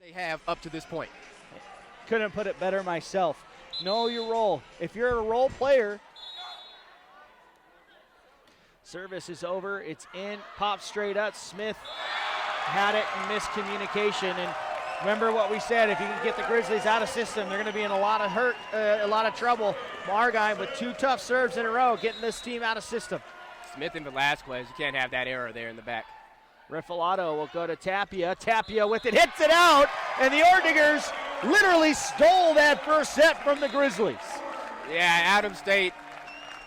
they have up to this point. Couldn't put it better myself. Know your role. If you're a role player, service is over. It's in. Pop straight up. Smith had it and miscommunication. And remember what we said, if you can get the Grizzlies out of system, they're going to be in a lot of trouble. Margine with 2 tough serves in a row, getting this team out of system. Smith in Velasquez, you can't have that error there in the back. Riffalato will go to Tapia. Tapia with it, hits it out, and the Ordigers literally stole that first set from the Grizzlies. Yeah, Adams State,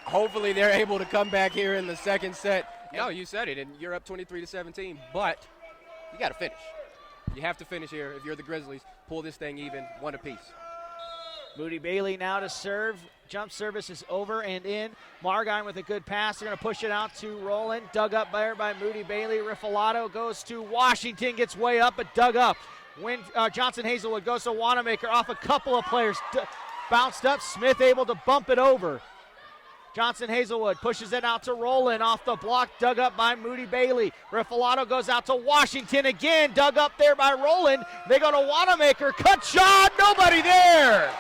hopefully they're able to come back here in the second set. No, you said it, and you're up 23-17, but you got to finish. You have to finish here if you're the Grizzlies. Pull this thing even, 1 apiece. Moody Bailey now to serve. Jump service is over and in. Margine with a good pass. They're going to push it out to Roland. Dug up there by Moody Bailey. Riffalato goes to Washington, gets way up, but dug up. Johnson Hazelwood goes to Wanamaker off a couple of players. Bounced up. Smith able to bump it over. Johnson Hazelwood pushes it out to Roland off the block, dug up by Moody Bailey. Riffalato goes out to Washington again, dug up there by Roland. They go to Wanamaker, cut shot, nobody there.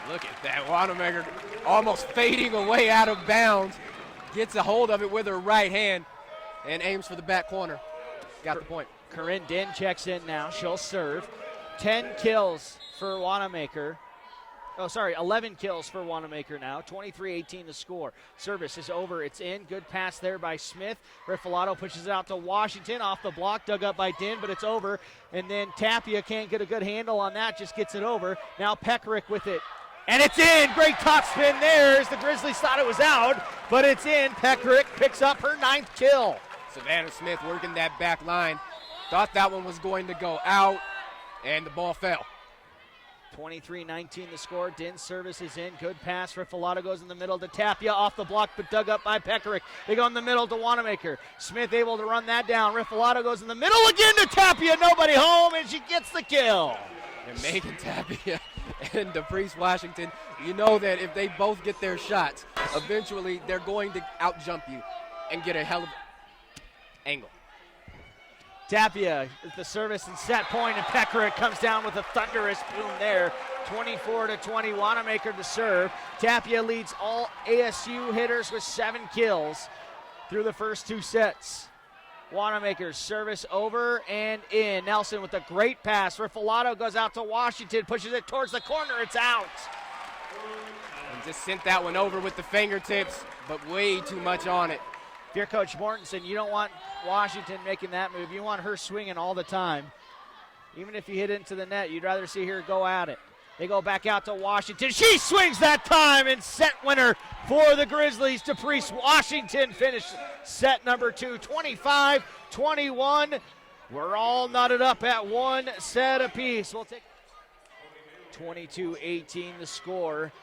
Look at that, Wanamaker almost fading away out of bounds. Gets a hold of it with her right hand and aims for the back corner. Got the point. Corinne Din checks in now, she'll serve. 10 kills for Wanamaker. 11 kills for Wanamaker now. 23-18 the score. Service is over. It's in. Good pass there by Smith. Riffalato pushes it out to Washington. Off the block. Dug up by Din, but it's over. And then Tapia can't get a good handle on that. Just gets it over. Now Peckerick with it. And it's in. Great top spin there as the Grizzlies thought it was out, but it's in. Peckerick picks up her 9th kill. Savannah Smith working that back line. Thought that one was going to go out, and the ball fell. 23-19 the score. Din's service is in. Good pass. Riffalato goes in the middle to Tapia. Off the block, but dug up by Peckerick. They go in the middle to Wanamaker. Smith able to run that down. Riffalato goes in the middle again to Tapia. Nobody home, and she gets the kill. And Megan Tapia and DePriest Washington, you know that if they both get their shots, eventually they're going to out-jump you and get a hell of angle. Tapia with the service and set point, and Peckerick comes down with a thunderous boom there. 24-20, Wanamaker to serve. Tapia leads all ASU hitters with 7 kills through the first 2 sets. Wanamaker's service over and in. Nelson with a great pass. Riffalato goes out to Washington, pushes it towards the corner. It's out. And just sent that one over with the fingertips, but way too much on it. If you're Coach Mortensen, you don't want Washington making that move. You want her swinging all the time. Even if you hit into the net, you'd rather see her go at it. They go back out to Washington. She swings that time, and set winner for the Grizzlies. DePriest Washington finished set number 2, 25-21. We're all knotted up at 1 set apiece. We'll take 22-18 the score.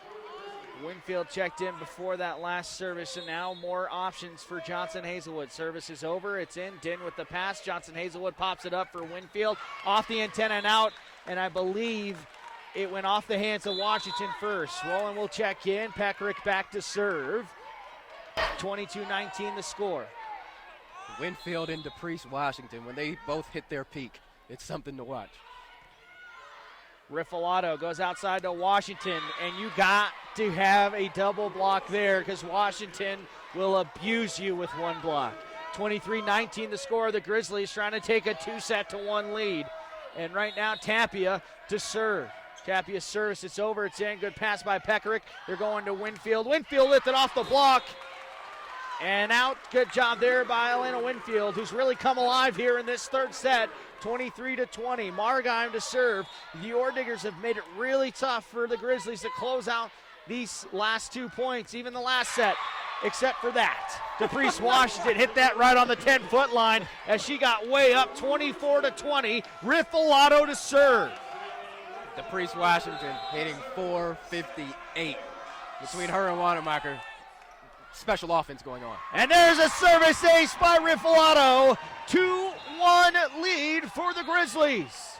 Winfield checked in before that last service, and now more options for Johnson Hazelwood. Service is over. It's in. Din with the pass. Johnson Hazelwood pops it up for Winfield. Off the antenna and out, and I believe it went off the hands of Washington first. Roland will check in. Peckerick back to serve. 22-19 the score. Winfield and DePriest Washington, when they both hit their peak, it's something to watch. Riffalato goes outside to Washington, and you got to have a double block there because Washington will abuse you with 1 block. 23-19 the score. The Grizzlies trying to take a 2-1 lead. And right now, Tapia to serve. Tapia's service, it's over, it's in. Good pass by Peckerick. They're going to Winfield. Winfield lifted off the block. And out. Good job there by Elena Winfield, who's really come alive here in this 3rd set. 23-20. Margine to serve. The Ordiggers have made it really tough for the Grizzlies to close out these last 2 points, even the last set, except for that. DePriest Washington hit that right on the 10-foot line as she got way up. 24-20. Riffalato to serve. DePriest Washington hitting .458 between her and Wanamaker. Special offense going on. And there's a service ace by Riffalato. 2-1 lead for the Grizzlies.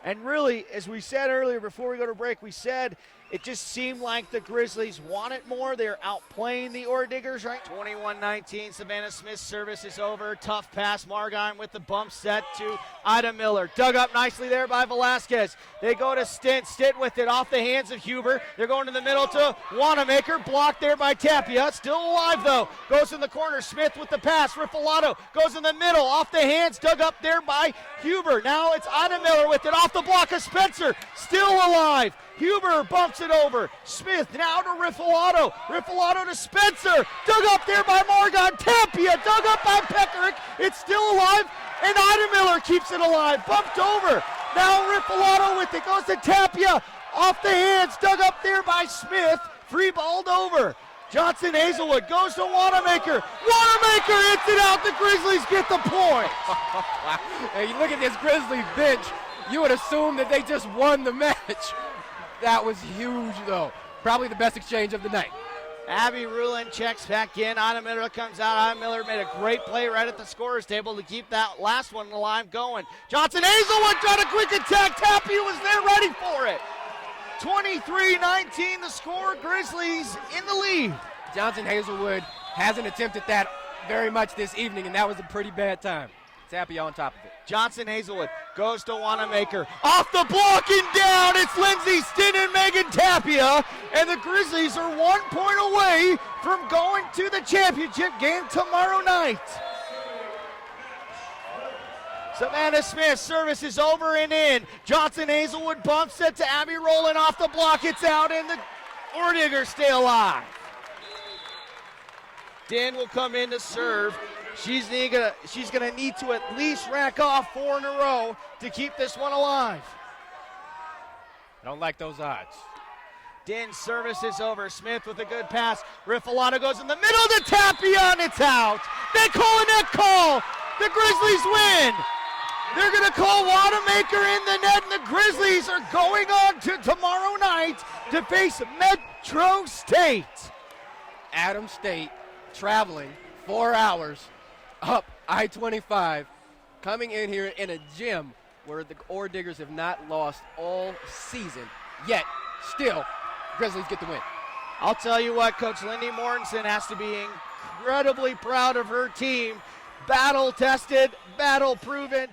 And really, as we said earlier before we go to break, we said it just seemed like the Grizzlies wanted more. They're outplaying the Orediggers, right? 21-19, Savannah Smith's service is over. Tough pass, Margine with the bump set to Ida Miller. Dug up nicely there by Velasquez. They go to Stint. Stint with it off the hands of Huber. They're going to the middle to Wanamaker. Blocked there by Tapia. Still alive, though. Goes in the corner. Smith with the pass. Rifalato goes in the middle. Off the hands. Dug up there by Huber. Now it's Ida Miller with it off the block of Spencer. Still alive. Huber bumps it over. Smith now to Rifalato. Rifalato to Spencer. Dug up there by Margon. Tapia dug up by Peckerick. It's still alive, and Ida Miller keeps it alive. Bumped over. Now Rifalato with it. Goes to Tapia. Off the hands. Dug up there by Smith. Free balled over. Johnson Hazelwood goes to Wanamaker. Wanamaker hits it out. The Grizzlies get the point. Hey, you look at this Grizzlies bench, you would assume that they just won the match. That was huge, though. Probably the best exchange of the night. Abby Rulin checks back in. Ida Miller comes out. Ida Miller made a great play right at the scorer's table to keep that last one alive going. Johnson Hazelwood tried a quick attack. Tapia was there ready for it. 23-19 the score. Grizzlies in the lead. Johnson Hazelwood hasn't attempted that very much this evening, and that was a pretty bad time. Tapia on top of it. Johnson Hazelwood goes to Wanamaker. Off the block and down. It's Lindsey Stint and Megan Tapia. And the Grizzlies are 1 point away from going to the championship game tomorrow night. Savannah Smith, service is over and in. Johnson Hazelwood bumps it to Abby Rowland off the block. It's out, and the Orediggers stay alive. Dan will come in to serve. She's gonna need to at least rack off 4 in a row to keep this one alive. I don't like those odds. Dan's service is over. Smith with a good pass. Rifalato goes in the middle to Tapia, and it's out. They call a net call. The Grizzlies win. They're going to call Wanamaker in the net, and the Grizzlies are going on to tomorrow night to face Metro State. Adams State traveling 4 hours up I-25, coming in here in a gym where the Orediggers have not lost all season, yet still Grizzlies get the win. I'll tell you what, Coach Lindy Mortensen has to be incredibly proud of her team. Battle tested, battle proven.